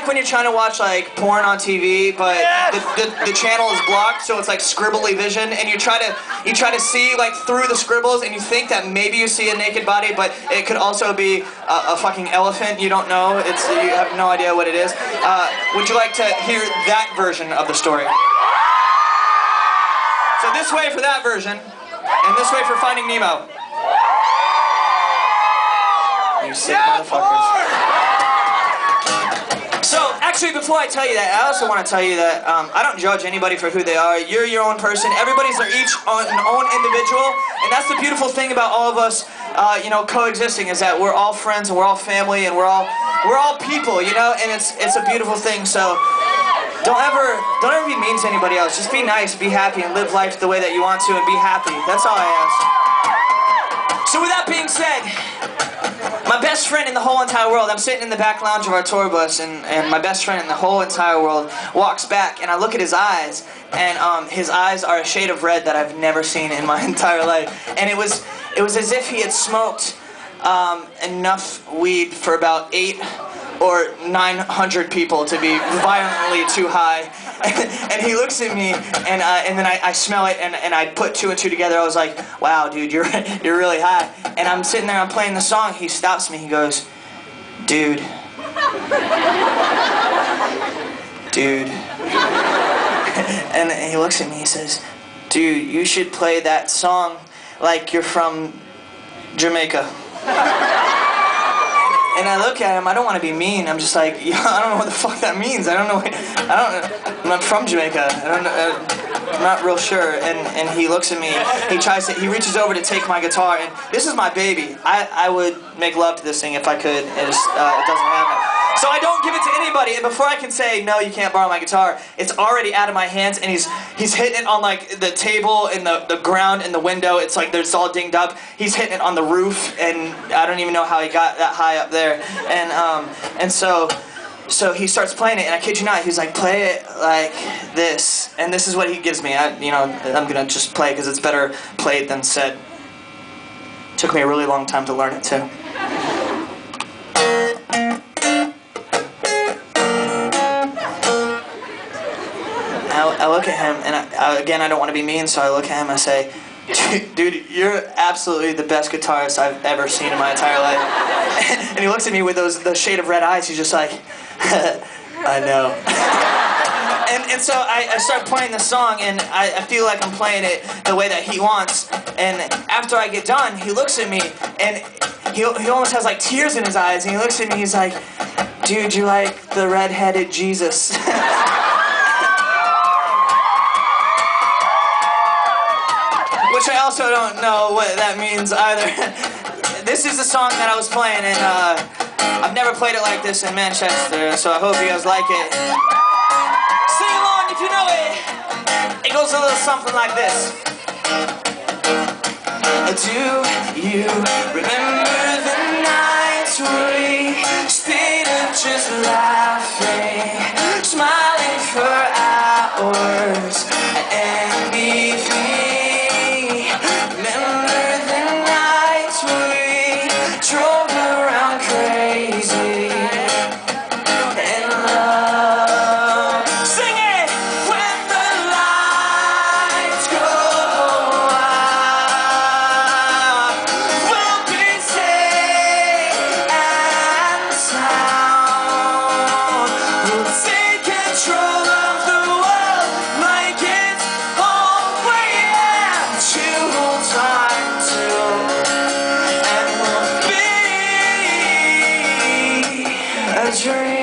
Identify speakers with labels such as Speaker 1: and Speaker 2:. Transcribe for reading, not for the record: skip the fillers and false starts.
Speaker 1: like when you're trying to watch like porn on TV, but the channel is blocked, so it's like scribbly vision, and you try to see like through the scribbles, and you think that maybe you see a naked body, but it could also be a fucking elephant. You don't know. You have no idea what it is. Would you like to hear that version of the story? So this way for that version, and this way for Finding Nemo. You sick motherfuckers. So, actually, before I tell you that, I also want to tell you that I don't judge anybody for who they are. You're your own person. Everybody's each an own individual, and that's the beautiful thing about all of us, coexisting, is that we're all friends and we're all family and we're all people, and it's a beautiful thing. So, don't ever be mean to anybody else. Just be nice, be happy, and live life the way that you want to, and be happy. That's all I ask. So, with that being said, my best friend in the whole entire world, I'm sitting in the back lounge of our tour bus, and my best friend in the whole entire world walks back, and I look at his eyes, and his eyes are a shade of red that I've never seen in my entire life. And it was as if he had smoked enough weed for about 800 or 900 people to be violently too high. And he looks at me, and then I smell it, and I put 2 and 2 together. I was like, wow, dude, you're really high. And I'm sitting there, I'm playing the song. He stops me, he goes, dude. Dude. And he looks at me, he says, dude, you should play that song like you're from Jamaica. And I look at him, I don't want to be mean, I'm just like, I don't know what the fuck that means, I'm not from Jamaica, I'm not real sure. And he looks at me, he reaches over to take my guitar, and this is my baby. I would make love to this thing if I could, and it doesn't happen. So I don't give it to anybody, and before I can say, no, you can't borrow my guitar, it's already out of my hands, and he's hitting it on like the table and the ground and the window. It's like it's all dinged up. He's hitting it on the roof, and I don't even know how he got that high up there. And so he starts playing it, and I kid you not, he's like, play it like this, and this is what he gives me. I'm gonna just play because it's better played than said. Took me a really long time to learn it too. I look at him, and again, I don't want to be mean, so I look at him and I say, dude, you're absolutely the best guitarist I've ever seen in my entire life. And he looks at me with those shade of red eyes. He's just like, I know. And so I start playing the song, and I feel like I'm playing it the way that he wants. And after I get done, he looks at me, and he almost has like tears in his eyes, and he looks at me, he's like, dude, you like the red-headed Jesus. Which I also don't know what that means either. This is the song that I was playing, and I've never played it like this in Manchester, so I hope you guys like it. Sing along if you know it. It goes a little something like this. Do you remember the nights we stayed up just laughing, smiling for hours at anything? Dream.